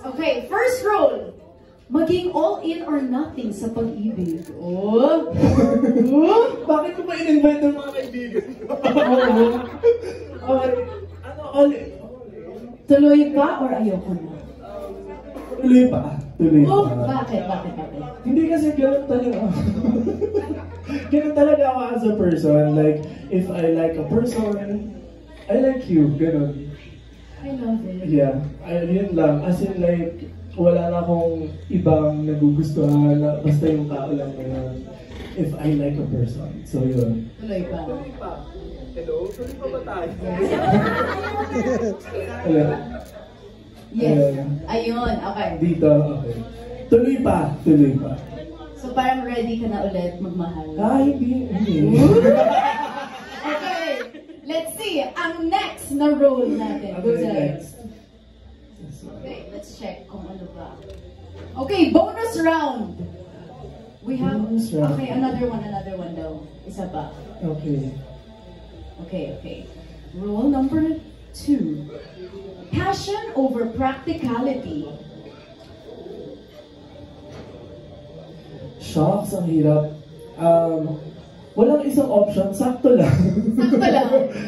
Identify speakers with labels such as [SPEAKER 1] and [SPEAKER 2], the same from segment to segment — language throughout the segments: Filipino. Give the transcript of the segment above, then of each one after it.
[SPEAKER 1] Okay, first rule. Maging all in or nothing sa pag-ibig. Oh!
[SPEAKER 2] Bakit ko ba in-invite ng mga kaibigan ko? Okay. Ano, all in?
[SPEAKER 1] Tuloy pa or ayoko na?
[SPEAKER 2] Tuloy pa. Tuloy pa.
[SPEAKER 1] Oh, bakit?
[SPEAKER 2] Hindi kasi ganun talaga ako. Ganun talaga ako as a person. Like, if I like a person, I like you. Ganun.
[SPEAKER 1] I love it.
[SPEAKER 2] Yeah. Yun lang. As in like, wala na akong ibang nagugustuhan. Basta yung tao lang na yun. If I like a person. So yun.
[SPEAKER 1] Tuloy pa.
[SPEAKER 2] Hello? Tuloy pa ba tayo? Hello?
[SPEAKER 1] Yes. Ayun, okay.
[SPEAKER 2] Dito, okay. Tuloy pa.
[SPEAKER 1] So parang ready ka na ulit magmahal.
[SPEAKER 2] Hindi.
[SPEAKER 1] Okay. Let's see. Ang next na role natin.
[SPEAKER 2] Okay, next.
[SPEAKER 1] Okay, let's check kung ano ba. Okay, bonus round. We have,
[SPEAKER 2] bonus round.
[SPEAKER 1] Okay, another one daw. Isa pa.
[SPEAKER 2] Okay.
[SPEAKER 1] Okay. Rule number 2. Passion over practicality.
[SPEAKER 2] Shocks, ang hirap. Walang isang option, sakto lang.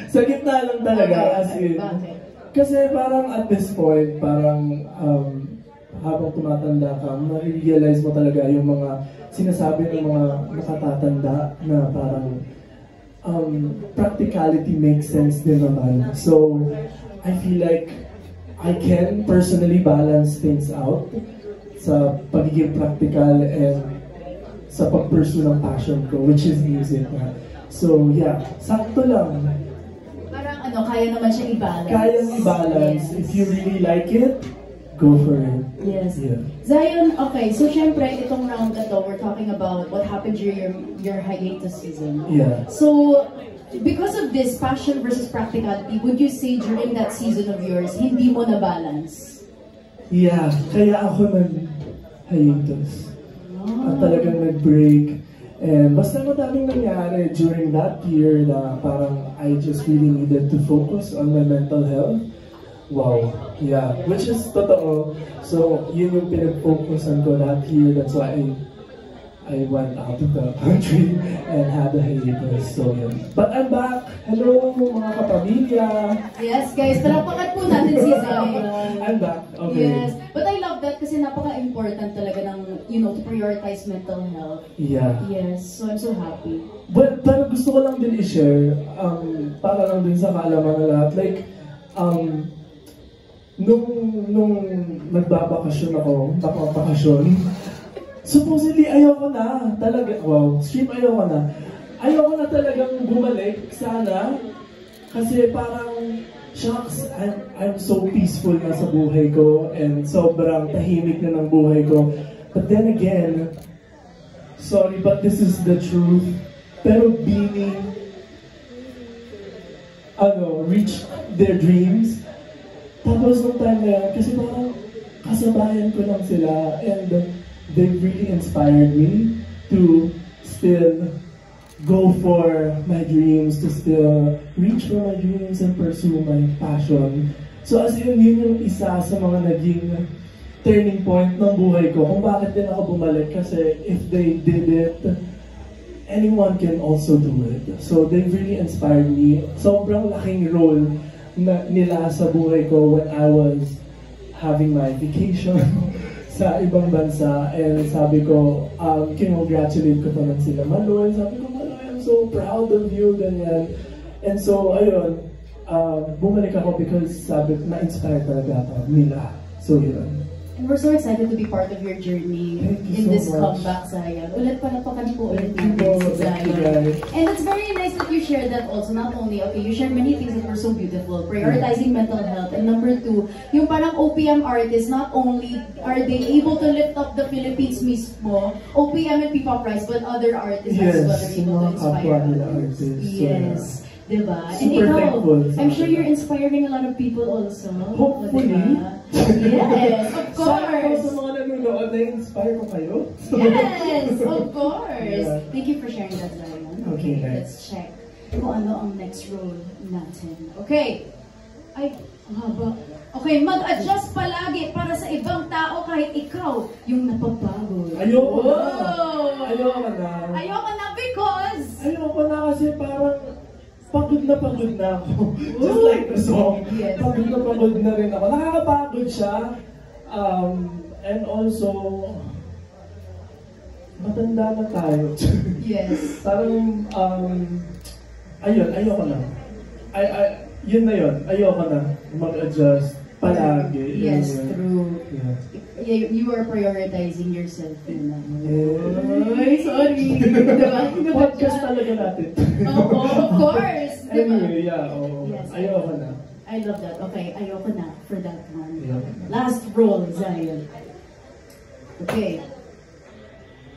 [SPEAKER 2] Sa gitna lang talaga. As in,
[SPEAKER 1] bakit?
[SPEAKER 2] kasi parang at this point, parang habang tumatanda ka, ma-realize mo talaga yung mga sinasabi ng mga nakatatanda na parang practicality makes sense din naman. So, I feel like I can personally balance things out sa pagiging practical and sa pag-pursue ng passion ko, which is music. So, yeah, sakto lang.
[SPEAKER 1] Kaya naman siya i-balance.
[SPEAKER 2] Kayang i-balance. Yes. If you really like it, go for it.
[SPEAKER 1] Yes.
[SPEAKER 2] Yeah.
[SPEAKER 1] Zion, okay, so syempre, itong round na to, we're talking about what happened during your hiatus season.
[SPEAKER 2] Yeah.
[SPEAKER 1] So, because of this, passion versus practicality, would you say during that season of yours, hindi mo na-balance?
[SPEAKER 2] Yeah, kaya ako nag-hiatus. At talagang nag-break. And basta madaming nangyari during that year na parang I just really needed to focus on my mental health. Wow. Yeah. Which is totoo. So, yun yung pinag-focusan ko that year. That's why I went out of the country and had a hiatus. So, yun. But I'm back. Hello, mga kapamilya.
[SPEAKER 1] Yes, guys. Talapakan po natin si Zion.
[SPEAKER 2] I'm back. Okay.
[SPEAKER 1] Yes. But I love that kasi napaka-important talaga ng, to prioritize mental health.
[SPEAKER 2] Yeah.
[SPEAKER 1] Yes. So, I'm so happy.
[SPEAKER 2] But, pero gusto ko lang din i-share, para lang din sa kaalaman na lahat. Like, nung nagbabakasyon ako, supposedly ayoko na talaga, ayoko na talagang bumalik sana kasi parang shucks, I'm so peaceful na sa buhay ko and sobrang tahimik na ng buhay ko, but then again, sorry but this is the truth, pero being reach their dreams. Tapos nung time na yan, kasi parang kasabayan ko lang sila and they really inspired me to still go for my dreams, to still reach for my dreams and pursue my passion. So as in, yun yung isa sa mga naging turning point ng buhay ko kung bakit din ako bumalik kasi if they did it, anyone can also do it. So they really inspired me. Sobrang laking role nila sa buhay ko when I was having my vacation sa ibang bansa and sabi ko, kinongratulate ko pa man sila, Maloy, sabi ko, Maloy, I'm so proud of you, ganyan. And so, ayun, bumalik ako because sabi ko, na-inspire talaga ako nila. So, yun.
[SPEAKER 1] And we're so excited to be part of your journey in this comeback, Zion. Ulit palapakan po ulit natin si Zion. And it's very nice that you shared that also. Not only, you shared many things that were so beautiful. Prioritizing mental health. And number 2, yung parang OPM artists, not only are they able to lift up the Philippines mismo, OPM and P-pop Rise, but other artists as well are able to inspire others. Yes. Diba? And ikaw, I'm sure you're inspiring a lot of people also.
[SPEAKER 2] Hopefully.
[SPEAKER 1] Yes, of course.
[SPEAKER 2] Sa mga nanonood, na-inspire ko kayo.
[SPEAKER 1] Yes, of course. Yeah. Thank you for sharing that, Zion.
[SPEAKER 2] Okay,
[SPEAKER 1] let's check kung ano ang next role natin. Okay. Ang haba. Okay, mag-adjust palagi para sa ibang tao kahit ikaw yung napapagod.
[SPEAKER 2] Ayoko na.
[SPEAKER 1] Oh!
[SPEAKER 2] Ayoko na.
[SPEAKER 1] Ayoko na because...
[SPEAKER 2] Ayoko na kasi parang pagod na ako. Just like the song.
[SPEAKER 1] Yes.
[SPEAKER 2] Pagod na rin ako. Nakakapagod siya. And also, matanda na tayo.
[SPEAKER 1] Yes.
[SPEAKER 2] Parang, ayoko na. Yun na yun. Ayoko na mag-adjust palagi.
[SPEAKER 1] Yes,
[SPEAKER 2] yun.
[SPEAKER 1] true.
[SPEAKER 2] Yeah.
[SPEAKER 1] You are prioritizing yourself.
[SPEAKER 2] Yeah.
[SPEAKER 1] Ay, sorry. Diba?
[SPEAKER 2] Podcast talaga natin.
[SPEAKER 1] Oo, of course. Diba?
[SPEAKER 2] Anyway, yeah.
[SPEAKER 1] Yes.
[SPEAKER 2] Ayoko na.
[SPEAKER 1] I love that. Okay, ayoko na for that one.
[SPEAKER 2] Yeah.
[SPEAKER 1] Last roll, Zion. Okay.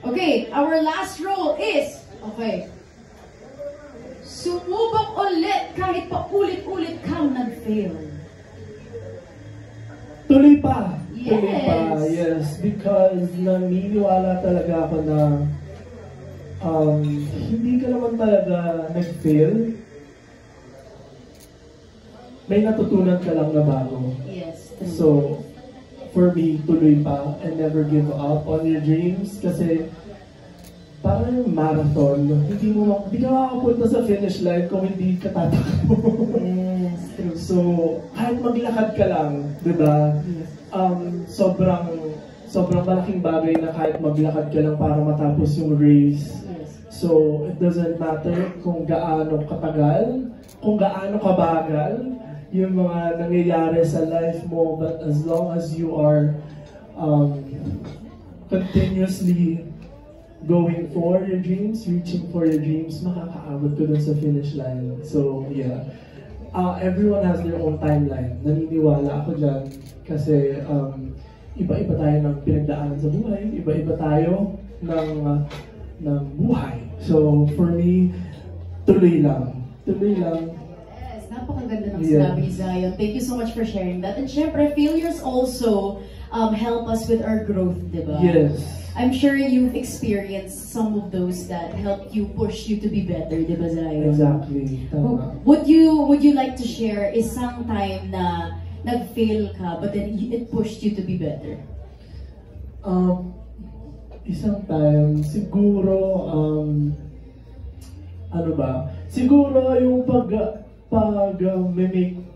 [SPEAKER 1] Okay, our last roll is, okay, sumubok ulit kahit pa ulit-ulit kang nag-fail.
[SPEAKER 2] Tuloy pa.
[SPEAKER 1] Yes.
[SPEAKER 2] Tuloy pa, yes. Because naniniwala talaga ako na hindi ka naman talaga nag-fail. May natutunan ka lang na bago.
[SPEAKER 1] Yes.
[SPEAKER 2] So, for me, tuloy pa and never give up on your dreams kasi parang yung marathon, hindi ka makakapunta sa finish line kung hindi ka tatakbo.
[SPEAKER 1] Yes, true.
[SPEAKER 2] So, kahit maglakad ka lang, di ba?
[SPEAKER 1] Yes.
[SPEAKER 2] Sobrang malaking bagay na kahit maglakad ka lang para matapos yung race.
[SPEAKER 1] Yes.
[SPEAKER 2] So, it doesn't matter kung gaano katagal, kung gaano kabagal yung mga nangyayari sa life mo, but as long as you are continuously going for your dreams, reaching for your dreams, makakaabot ko dun sa finish line. So, yeah. Everyone has their own timeline. Naniniwala ako dyan kasi iba-iba tayo ng pinagdaanan sa buhay, iba-iba tayo ng buhay. So, for me, tuloy lang. Tuloy lang.
[SPEAKER 1] Yes, napakaganda ng sinabi ni Zion. Thank you so much for sharing that. And syempre, failures also help us with our growth, di ba?
[SPEAKER 2] Yes.
[SPEAKER 1] I'm sure you've experienced some of those that help you, push you to be better, di ba, Zion?
[SPEAKER 2] Exactly. Tama.
[SPEAKER 1] Would you like to share isang time na nag-fail ka but then it pushed you to be better?
[SPEAKER 2] Isang time, siguro, siguro yung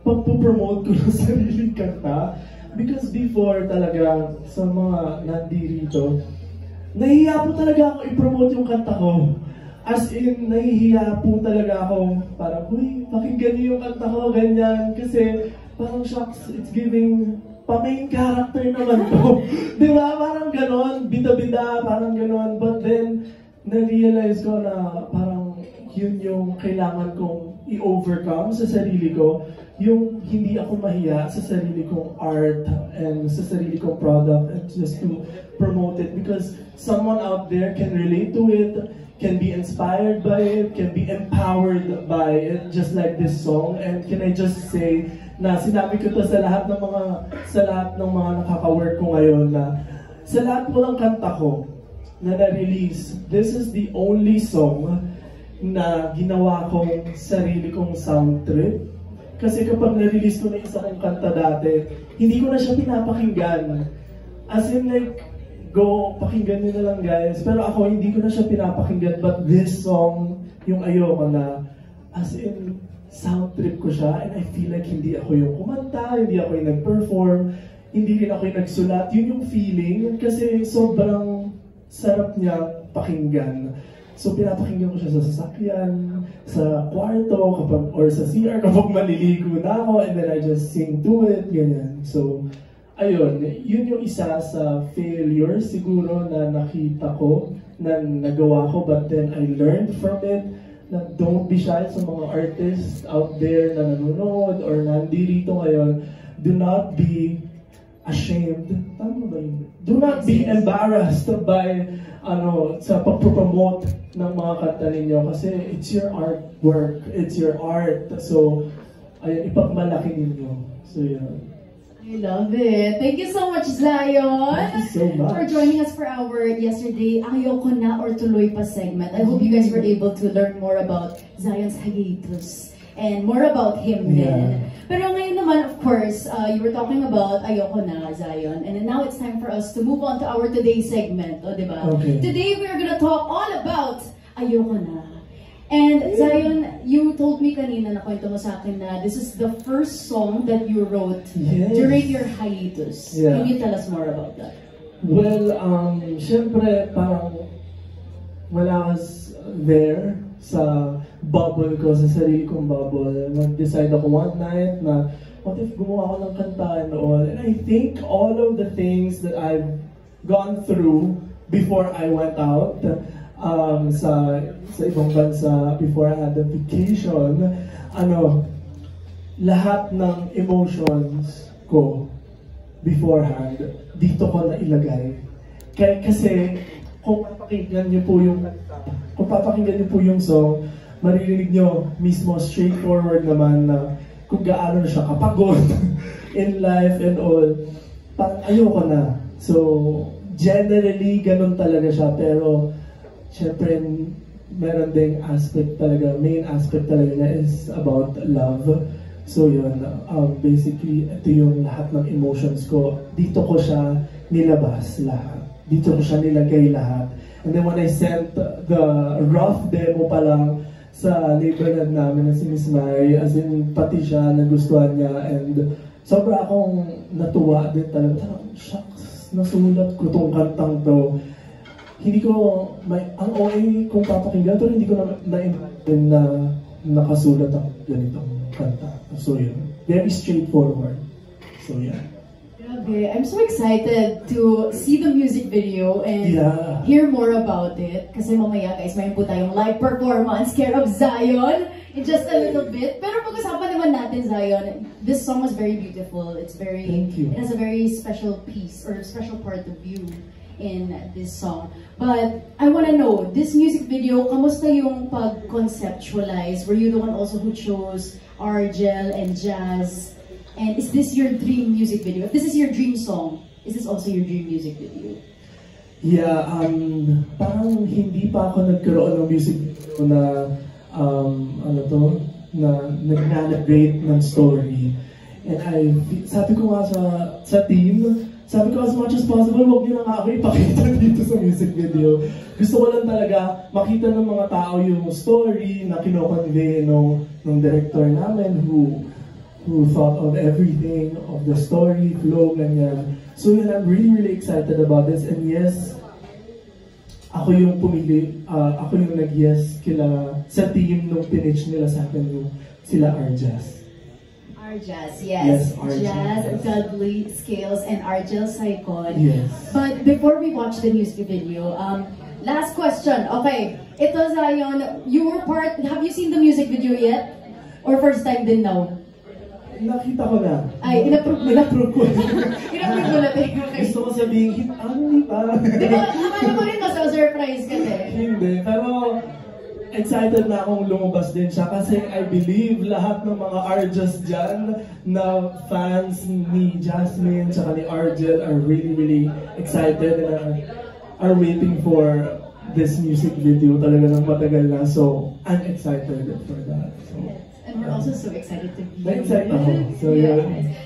[SPEAKER 2] pag-promote ko ng sariling kanta. Because before talaga, sa mga nandirito, nahihiya po talaga ako i-promote yung kanta ko. As in, nahihiya po talaga ako. Parang, uy, pakinggan niyo yung kanta ko, ganyan. Kasi, parang shocks, it's giving pa-main character naman to. Di ba? Parang ganon, bida-bida, parang ganon. But then, na-realize ko na parang yun yung kailangan kong i-overcome sa sarili ko. Yung hindi ako mahiya sa sarili kong art and sa sarili kong product and just to promote it because someone out there can relate to it, can be inspired by it, can be empowered by it, just like this song. And can I just say na sinabi ko to sa lahat ng mga nakaka-work ko ngayon na sa lahat po ng kanta ko na na-release, this is the only song na ginawa kong sarili kong sound trip. Kasi kapag na-release ko na isa kong kanta dati, hindi ko na siya pinapakinggan. As in like, go, pakinggan nyo na lang guys. Pero ako, hindi ko na siya pinapakinggan. But this song, yung ayoko na, as in, sound trip ko siya. And I feel like hindi ako yung kumanta, hindi ako yung nag-perform, hindi rin ako yung nagsulat. Yun yung feeling. Kasi sobrang sarap niya pakinggan. So pinapakinggan ko siya sa sasakyan, sa kwarto, or sa CR kapag maliligo na ako, and then I just sing to it, ganyan. So, ayun, yun yung isa sa failures siguro na nakita ko, na nagawa ko, but then I learned from it, na don't be shy sa mga artists out there na nanonood or nandirito ngayon. Do not be ashamed. Tama ba yun? Do not be embarrassed by sa pag-promote ng mga kanta ninyo kasi it's your artwork, it's your art. So, ayun, ipagmalaki ninyo. So, yun.
[SPEAKER 1] I love it. Thank you so much, Zion,
[SPEAKER 2] Thank you so much
[SPEAKER 1] for joining us for our yesterday Ayoko Na or Tuloy Pa segment. I hope you guys were able to learn more about Zion's hiatus and more about him then. Pero ngayon naman, of course, you were talking about Ayoko Na, Zion, and then now it's time for us to move on to our today's segment, o diba?
[SPEAKER 2] Okay.
[SPEAKER 1] Today we are gonna talk all about Ayoko Na. And Zion, you told me kanina, nakwento mo sa akin na this is the first song that you wrote during your hiatus. Can you tell us more about that?
[SPEAKER 2] Well, syempre, parang wala kas there sa bubble ko, sa sarili kong bubble. Nag-decide ako one night na, what if gumawa ako ng kanta and all? And I think all of the things that I've gone through before I went out, sa ibang bansa, before I had a vacation, lahat ng emotions ko beforehand, dito ko na ilagay. Kasi, kung papakinggan niyo po yung song, maririnig niyo mismo straightforward naman na kung gaano siya kapagod in life and all. Parang ayoko na. So, generally, ganun talaga siya. Pero, syempre, meron ding aspect talaga, main aspect talaga niya is about love. So yun, basically, ito yung lahat ng emotions ko. Dito ko siya nilabas lahat. Dito ko siya nilagay lahat. And then when I sent the rough demo pa lang sa label namin na si Miss Mary, as in, pati siya, nagustuhan niya, and sobra akong natuwa din talaga. Shucks, nasulat ko tong kantang to. Hindi ko, ang OA kung papakinggan, pero hindi ko na-imagine na nakasulat ang ganitong kanta. So yun, very straightforward. So yeah.
[SPEAKER 1] Okay, I'm so excited to see the music video and hear more about it. Kasi mamaya guys, mayroon po tayong live performance, Care of Zion, in just a little bit. Pero pag-usapan naman natin, Zion, this song was very beautiful. It's very, it has a very special piece or special part of you in this song. But I want to know, this music video, kamusta yung pag-conceptualize? Were you the one also who chose Argel and Jazz? And is this your dream music video? If this is your dream song, is this also your dream music video?
[SPEAKER 2] Yeah, parang hindi pa ako nagkaroon ng music video na, na nag-narrate ng story. And sabi ko nga sa team, sabi ko, as much as possible, huwag niyo na nga ako ipakita dito sa music video. Gusto ko lang talaga makita ng mga tao yung story na kino-convey ng director namin who thought of everything, of the story, flow, ganyan. So yun, I'm really, really excited about this. And yes, ako yung pumili, ako yung nag-yes sa team nung pinitch nila sa akin yung sila Arjaz.
[SPEAKER 1] Arjaz, yes. Jazz, Dudley Scales, and Argel Saicon.
[SPEAKER 2] Yes.
[SPEAKER 1] But before we watch the music video, last question. Okay, ito Zion, you were have you seen the music video yet? Or first time din now?
[SPEAKER 2] Nakita ko na.
[SPEAKER 1] Ay,
[SPEAKER 2] in-approve ko.
[SPEAKER 1] In-approve mo na tayo.
[SPEAKER 2] Gusto ko sabihin, hindi pa.
[SPEAKER 1] Di ba, akala ko rin surprise ka eh.
[SPEAKER 2] Hindi, pero excited na akong lumabas din siya kasi I believe lahat ng mga Arjaz dyan na fans ni Jasmine tsaka ni Argel are really, really excited and are waiting for this music video talaga ng matagal na. So, I'm excited for that. So,
[SPEAKER 1] and we're also so excited to be here.
[SPEAKER 2] Excited ako. So, yeah.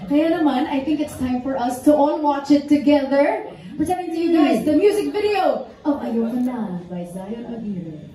[SPEAKER 1] Kaya naman, I think it's time for us to all watch it together. Presenting to you guys the music video of Ayoko Na by Zion Aguirre.